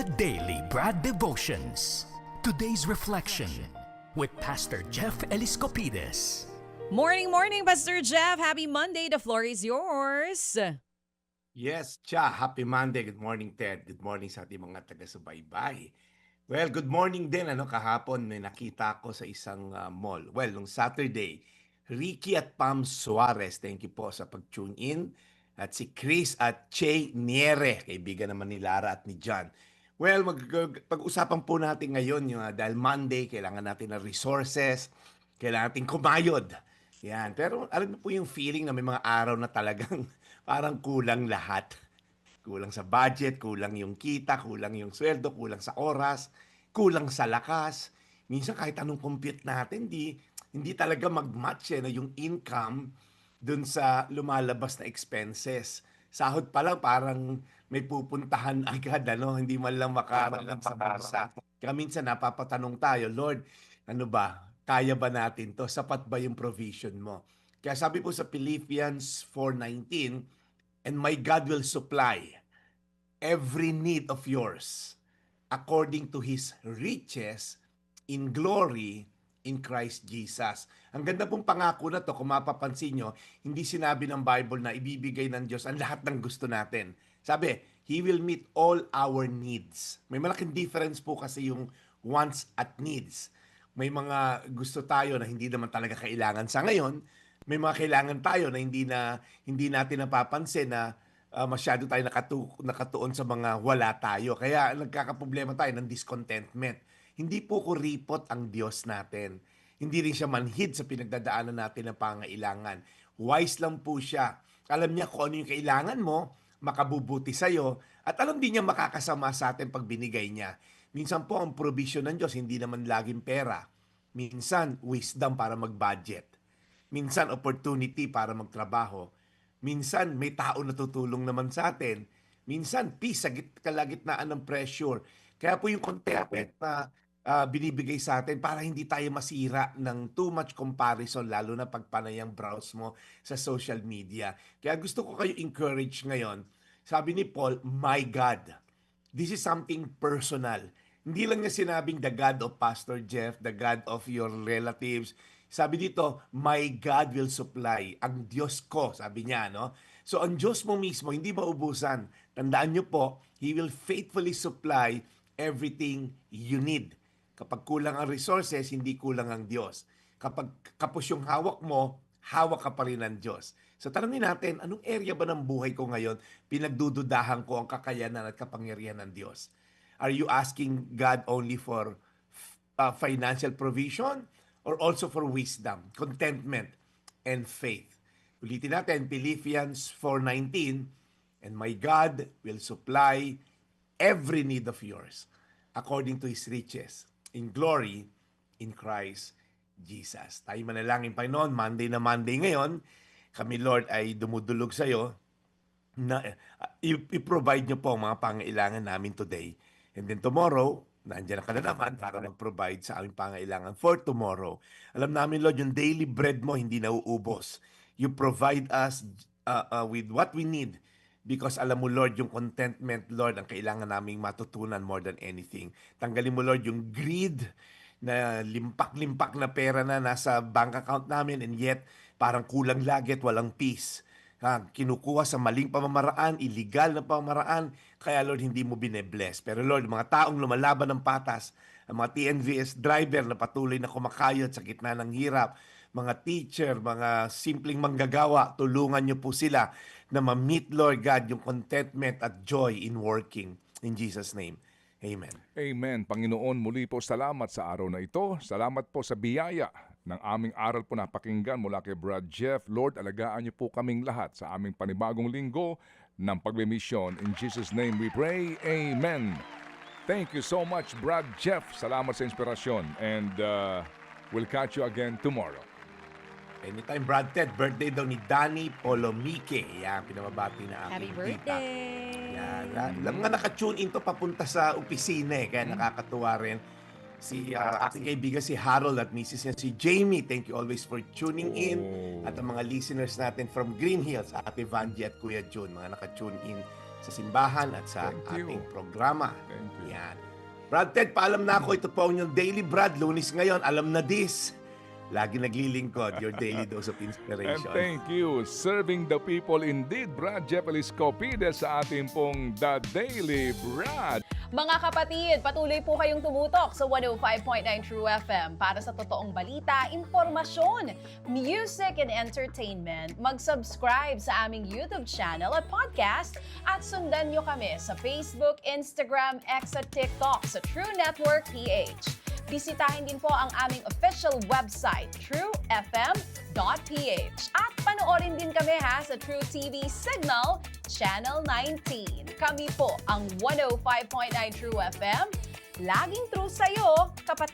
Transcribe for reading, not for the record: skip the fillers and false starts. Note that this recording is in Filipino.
The Daily Brad Devotions. Today's reflection with Pastor Jeff Eliscopides. Morning, morning, Pastor Jeff. Happy Monday. The floor is yours. Yes, Cha. Happy Monday. Good morning, Ted. Good morning sa ating mga taga-subaybay. Well, good morning din. Kahapon may nakita ko sa isang mall. Well, nung Saturday, Ricky at Pam Suarez, thank you po sa pag-tune in. At si Chris at Che Niere, kaibigan naman ni Lara at ni John. Well, pag-usapan po natin ngayon, dahil Monday, kailangan natin ng resources, kailangan natin kumayod. Yan. Pero alam mo po yung feeling na may mga araw na talagang parang kulang lahat. Kulang sa budget, kulang yung kita, kulang yung sweldo, kulang sa oras, kulang sa lakas. Minsan kahit anong compute natin, hindi talaga mag-match na yung income dun sa lumalabas na expenses. Sahod pa lang parang may pupuntahan agad, hindi man lang makarating sa bansa. Kaya minsan napapatanong tayo, Lord, ano ba? Kaya ba natin to? Sapat ba yung provision mo? Kaya sabi po sa Philippians 4:19, and my God will supply every need of yours according to His riches in glory in Christ Jesus. Ang ganda pong pangako na to, kung mapapansin nyo, hindi sinabi ng Bible na ibibigay ng Diyos ang lahat ng gusto natin. Sabi, He will meet all our needs. May malaking difference po kasi yung wants at needs. May mga gusto tayo na hindi naman talaga kailangan sa ngayon. May mga kailangan tayo na hindi natin napapansin na masyado tayo nakatuon sa mga wala tayo. Kaya nagkakaproblema tayo ng discontentment. Hindi po kuripot ang Diyos natin. Hindi rin siya manhid sa pinagdadaanan natin ng pangailangan. Wise lang po siya. Alam niya kung ano yung kailangan mo, makabubuti sa'yo, at alam din niya makakasama sa atin pag binigay niya. Minsan po ang provision ng Diyos, hindi naman laging pera. Minsan, wisdom para mag-budget. Minsan, opportunity para magtrabaho. Minsan, may tao na tutulong naman sa atin. Minsan, peace sa kalagitnaan ng pressure. Kaya po yung contentment na binibigay sa atin para hindi tayo masira ng too much comparison, lalo na pag panayang browse mo sa social media. Kaya gusto ko kayo encourage ngayon. Sabi ni Paul, my God. This is something personal. Hindi lang niya sinabing the God of Pastor Jeff, the God of your relatives. Sabi dito, my God will supply. Ang Diyos ko, sabi niya, no? So ang Diyos mo mismo, hindi maubusan. Tandaan niyo po, He will faithfully supply everything you need. Kapag kulang ang resources, hindi kulang ang Diyos. Kapag kapos yung hawak mo, hawak ka pa rin ng Diyos. So tanongin natin, anong area ba ng buhay ko ngayon pinagdududahan ko ang kakayanan at kapangyarihan ng Diyos? Are you asking God only for financial provision or also for wisdom, contentment, and faith? Ulitin natin, Philippians 4:19, and my God will supply every need of yours according to His riches in glory in Christ Jesus. Tayo manalangin, Panginoon. Monday na Monday ngayon. Kami, Lord, ay dumudulog sa iyo na i-provide niyo po ang mga pangailangan namin today. And then tomorrow, nandiyan ka na naman para mag-provide sa aming pangailangan for tomorrow. Alam namin, Lord, yung daily bread mo hindi nauubos. You provide us with what we need because alam mo, Lord, yung contentment, Lord, ang kailangan naming matutunan more than anything. Tanggalin mo, Lord, yung greed na limpak-limpak na pera na nasa bank account namin and yet parang kulang lagi at walang peace. Kinukuha sa maling pamamaraan, illegal na pamamaraan, kaya Lord, hindi mo binebless. Pero Lord, mga taong lumalaban ng patas, ang mga TNVS driver na patuloy na kumakayod sa gitna ng hirap, mga teacher, mga simpleng manggagawa, tulungan niyo po sila na ma-meet, Lord God, yung contentment at joy in working. In Jesus' name, Amen. Amen. Panginoon, muli po salamat sa araw na ito. Salamat po sa biyaya ng aming aral po na pakinggan mula kay Brad Jeff. Lord, alagaan niyo po kaming lahat sa aming panibagong linggo ng pagmimisyon. In Jesus' name we pray. Amen. Thank you so much, Brad Jeff. Salamat sa inspirasyon. And we'll catch you again tomorrow. Anytime, Brad Ted. Birthday daw ni Danny Polomique. Yan, pinamabati na aking Happy tita. birthday! Yan. Alam nga naka-tune in to papunta sa opisina kaya nakakatuwa rin. Si ating kaibigan si Harold at Mrs. niya si Jamie. Thank you always for tuning in. At ang mga listeners natin from Green Hills, Ate Vanji at Kuya June, mga naka-tune in sa simbahan at sa Thank you. ating programa. Thank you. Yan. Brad Ted, paalam na ako. Ito po ang inyong Daily Brad. Lunis ngayon, alam na this. Lagi naglilingkod, your daily dose of And inspiration. thank you, serving the people indeed, Brad Jeff Eliscopides sa ating pong The Daily Brad. Mga kapatid, patuloy po kayong tumutok sa 105.9 True FM para sa totoong balita, impormasyon, music and entertainment. Mag-subscribe sa aming YouTube channel at podcast at sundan nyo kami sa Facebook, Instagram, X at TikTok sa True Network PH. Bisitahin din po ang aming official website, truefm.ph. At panoorin din kami sa True TV Signal, Channel 19. Kami po ang 105.9 True FM. Laging true sa'yo, kapatid.